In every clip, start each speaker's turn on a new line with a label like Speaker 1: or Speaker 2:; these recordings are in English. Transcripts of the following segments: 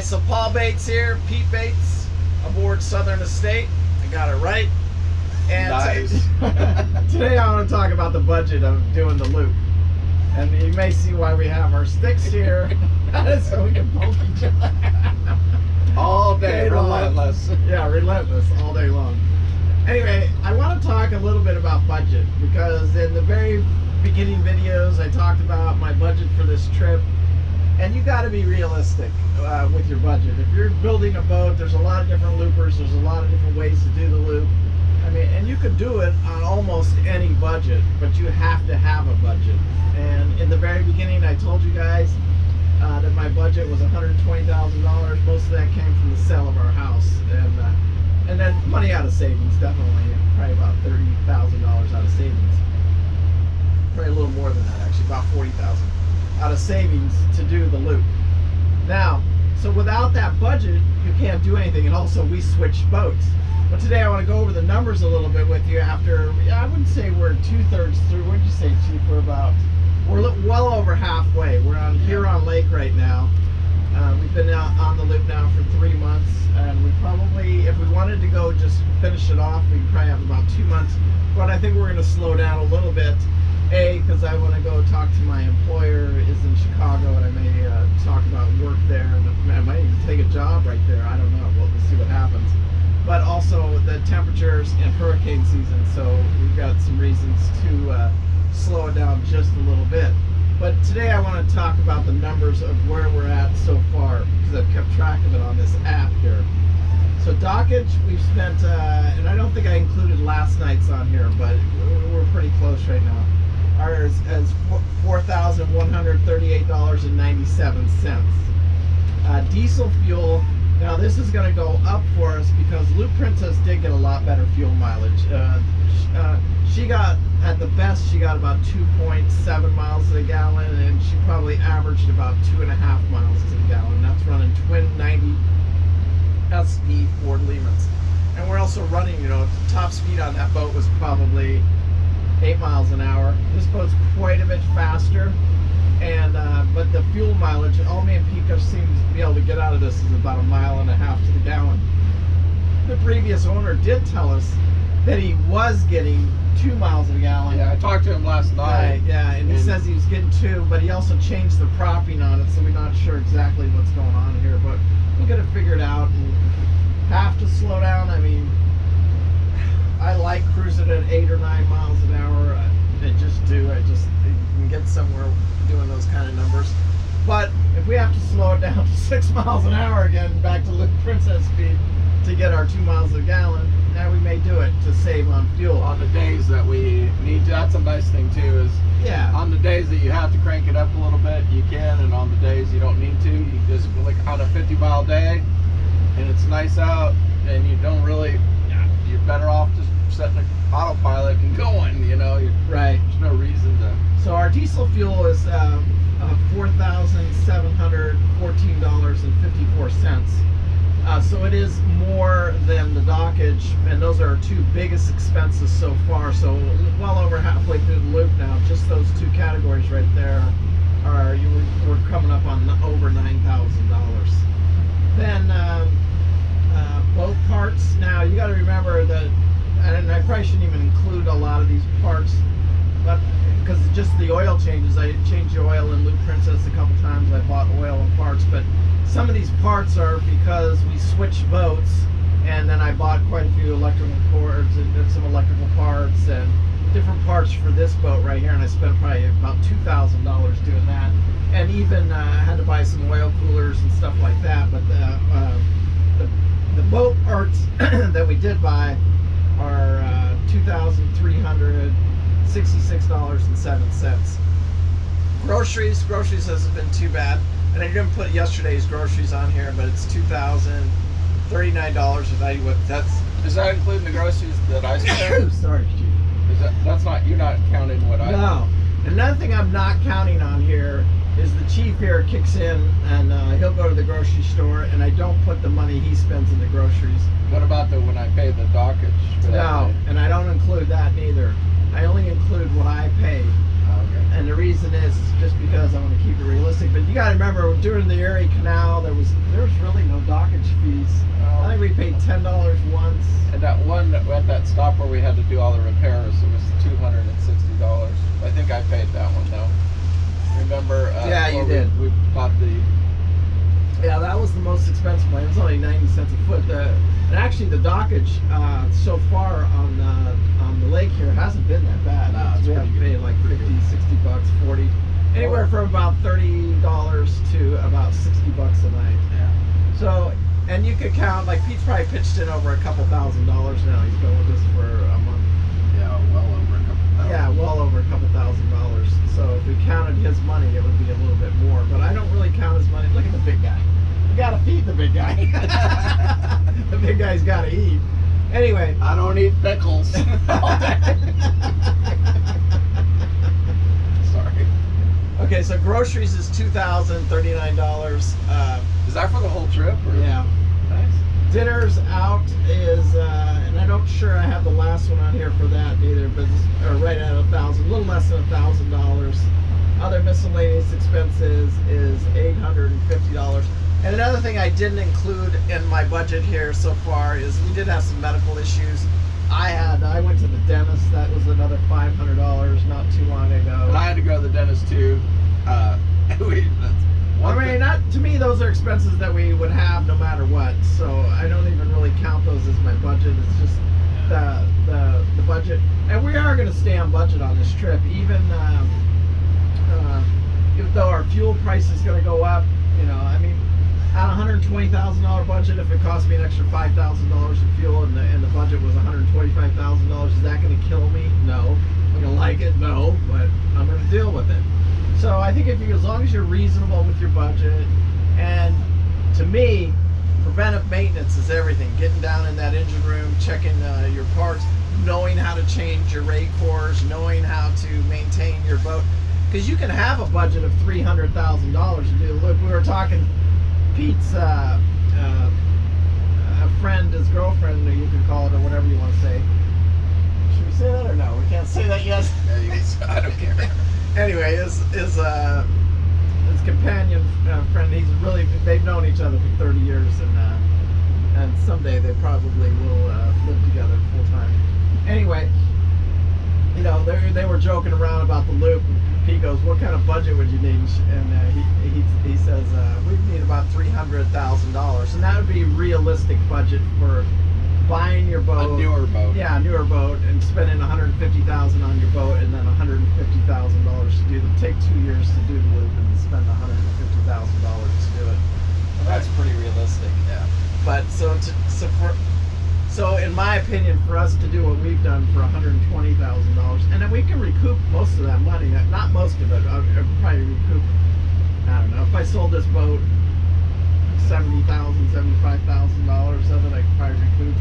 Speaker 1: So Paul Bates here, Pete Bates, aboard Southern Estate. I got it right. And
Speaker 2: nice.
Speaker 1: Today I want to talk about the budget of doing the loop. And you may see why we have our sticks here. So we can poke each other.
Speaker 2: All day, relentless.
Speaker 1: Yeah, relentless all day long. Anyway, I want to talk a little bit about budget, because in the very beginning videos I talked about my budget for this trip. And you got to be realistic with your budget. If you're building a boat, there's a lot of different loopers. There's a lot of different ways to do the loop. I mean, and you could do it on almost any budget, but you have to have a budget. And in the very beginning, I told you guys that my budget was $120,000. Most of that came from the sale of our house, and then money out of savings, definitely, probably about $30,000 out of savings. Probably a little more than that, actually, about $40,000 out of savings to do the loop. Now, so without that budget, you can't do anything. And also, we switched boats. But today I want to go over the numbers a little bit with you. After, I wouldn't say we're 2/3 through. What did you say, Chief? We're well over halfway. We're on Huron Lake right now. We've been on the loop now for 3 months, and we probably, if we wanted to go just finish it off, we'd probably have about 2 months. But I think we're going to slow down a little bit. Because I want to go talk to my employer is in Chicago, and I may talk about work there, and I might even take a job right there. I don't know. We'll see what happens. But also the temperatures and hurricane season, so we've got some reasons to slow it down just a little bit. But today I want to talk about the numbers of where we're at so far, because I've kept track of it on this app here. So dockage, we've spent, and I don't think I included last night's on here, but we're pretty close right now. Ours is $4,138.97. Diesel fuel, now this is going to go up for us because Loop Princess did get a lot better fuel mileage. She got, at the best, she got about 2.7 miles to the gallon, and she probably averaged about 2.5 miles to the gallon. That's running twin 90 SP Ford Lehmans. And we're also running, you know, top speed on that boat was probably 8 miles an hour. This boat's quite a bit faster, and but the fuel mileage, all me and Pico seem to be able to get out of this is about 1.5 miles to the gallon. The previous owner did tell us that he was getting 2 miles to the gallon.
Speaker 2: Yeah, I talked to him last night.
Speaker 1: Yeah, and he says he was getting 2, but he also changed the propping on it, so we're not sure exactly what's going on here, but we'll get it figured out. And have to slow down. I mean, I like cruising at 8 or 9 miles an hour. I just do. You can get somewhere doing those kind of numbers. But if we have to slow it down to 6 miles an hour again, back to Loop Princess speed to get our 2 miles a gallon, now we may do it to save on fuel.
Speaker 2: On the days that we need to, that's a nice thing too, is on the days that you have to crank it up a little bit, you can, and on the days you don't need to, you just, like on a 50-mile day, and it's nice out, and you don't really, you're better off just setting an autopilot and going, you know.
Speaker 1: Right.
Speaker 2: There's no reason to.
Speaker 1: So our diesel fuel is $4,714.54. So it is more than the dockage, and those are our 2 biggest expenses so far. So well over halfway through the loop now. Just those 2 categories right there are we're coming up on over $9,000. Then boat parts. Now you got to remember that, and I probably shouldn't even include a lot of these parts, but because just the oil changes. I changed the oil in Loop Princess a couple times. I bought oil and parts, but some of these parts are because we switched boats, and then I bought quite a few electrical cords and some electrical parts and different parts for this boat right here, and I spent probably about $2,000 doing that, and even had to buy some oil coolers and stuff like that. But the boat parts that we did buy are $2,366.07. Groceries hasn't been too bad, and I didn't put yesterday's groceries on here, but it's $2,039.90.
Speaker 2: Is that including the groceries that I spent?
Speaker 1: Sorry, Chief.
Speaker 2: That's not, you're not counting what I.
Speaker 1: No. Another thing I'm not counting on here is the chief here kicks in, and he'll go to the grocery store, and I don't put the money he spends in the groceries.
Speaker 2: What about when I pay the dockage for that?
Speaker 1: No, and I don't include that neither. I only include what I pay.
Speaker 2: Okay.
Speaker 1: And the reason is just because I want to keep it realistic. But you got trying to remember, during the Erie Canal, there was really no dockage fees. I think we paid $10 once.
Speaker 2: And that one at that stop where we had to do all the repairs, it was $260. I think I paid that one though. Remember?
Speaker 1: Yeah, you did.
Speaker 2: We bought the.
Speaker 1: Yeah, that was the most expensive one. It was only 90 cents a foot. And actually, the dockage so far on the lake here hasn't been that bad. We have paid like 50, 60 bucks, 40, anywhere from about $30 to about 60 bucks a night.
Speaker 2: Yeah.
Speaker 1: So, and you could count, like Pete's probably pitched in over a couple $1,000s now. He's been with us for a month.
Speaker 2: Yeah, well over a couple thousand.
Speaker 1: Yeah, well over a couple $1,000s. So if we counted his money, it would be a little bit more. But I don't really count his money. Look at the big guy. You gotta feed the big guy. The big guy's gotta eat. Anyway.
Speaker 2: I don't eat pickles all day. Sorry.
Speaker 1: Okay, so groceries is $2,039.
Speaker 2: Is that for the whole trip? Or?
Speaker 1: Yeah.
Speaker 2: Nice.
Speaker 1: Dinner's out is, and I don't sure I have the last one on here for that either, but it's right at $1,000, a little less than $1,000. Other miscellaneous expenses is $850. And another thing I didn't include in my budget here so far is we did have some medical issues. I went to the dentist. That was another $500 not too long ago.
Speaker 2: And I had to go to the dentist too.
Speaker 1: To me, those are expenses that we would have no matter what. So I don't even really count those as my budget. It's just the budget. And we are going to stay on budget on this trip, even though our fuel price is going to go up. You know, I mean, at a $120,000 budget, if it cost me an extra $5,000 in fuel and the budget was $125,000, is that going to kill me? No. I'm going to like it? No. But I'm going to deal with it. So I think as long as you're reasonable with your budget, and to me, preventive maintenance is everything. Getting down in that engine room, checking your parts, knowing how to change your rate cores, knowing how to maintain your boat. Because you can have a budget of $300,000 to do. Look, we were talking, Pete's a friend, his girlfriend, or you can call it, or whatever you want to say. Should we say that or no? We can't say that yet.
Speaker 2: Yeah, you can say, I don't care.
Speaker 1: Anyway, his companion friend, they've known each other for 30 years, and someday they probably will live together full time. Anyway, you know, they were joking around about the loop. He goes, "What kind of budget would you need?" And he says, "We'd need about $300,000," and that would be realistic budget for buying your boat,
Speaker 2: a newer boat.
Speaker 1: Yeah, a newer boat, and spending $150,000 on your boat, and then $150,000 to do the. Take 2 years to do the loop, and spend $150,000 to do it. Well, that's pretty realistic.
Speaker 2: Yeah.
Speaker 1: But so in my opinion, for us to do what we've done for $120,000, and then we can recoup most of that money. Not most of it. I'd probably recoup. I don't know. If I sold this boat, $70,000, $75,000 of it, I could probably recoup.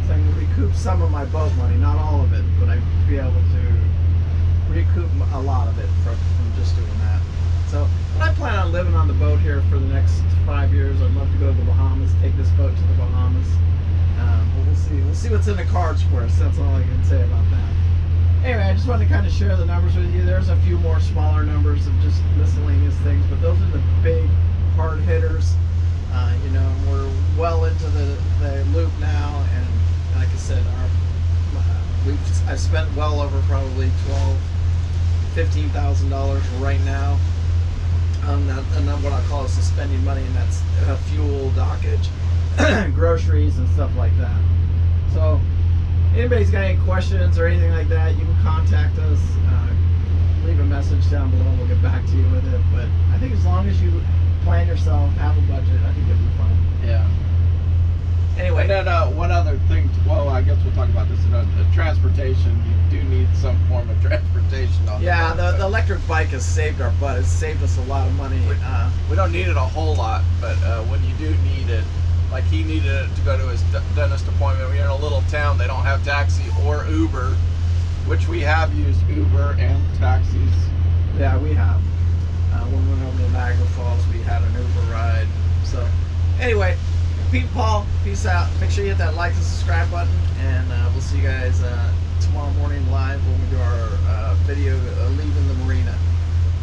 Speaker 1: So I can recoup some of my boat money, not all of it, but I'd be able to recoup a lot of it from just doing that. So, but I plan on living on the boat here for the next 5 years. I'd love to go to the Bahamas, take this boat to the Bahamas. But we'll see. We'll see what's in the cards for us. That's all I can say about that. Anyway, I just wanted to kind of share the numbers with you. There's a few more smaller numbers of just miscellaneous things, but those are the big hard hitters. You know, we're well into the loop now, and like I said, I've spent well over probably $15,000 right now on what I call suspending money, and that's fuel, dockage, groceries, and stuff like that. So, anybody's got any questions or anything like that, you can contact us. Leave a message down below. We'll get back to you with it. But I think as long as you plan yourself, have a budget, I think it'll be fun.
Speaker 2: Yeah.
Speaker 1: Anyway.
Speaker 2: And then one other thing, I guess we'll talk about this in transportation. You do need some form of transportation on
Speaker 1: the electric bike has saved our butt. It's saved us a lot of money.
Speaker 2: We don't need it a whole lot, but when you do need it, like he needed it to go to his dentist appointment. We're in a little town. They don't have taxi or Uber, which we have used Uber and taxis.
Speaker 1: Yeah, we have. When we went over to Niagara Falls, we had an Uber ride. So, anyway, Pete and Paul, peace out. Make sure you hit that like and subscribe button, and we'll see you guys tomorrow morning live when we do our video leaving the marina.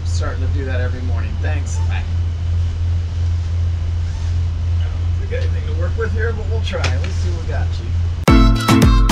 Speaker 1: Starting to do that every morning. Thanks. Bye. we got anything to work with here, but we'll try. Let's see what we got, Chief.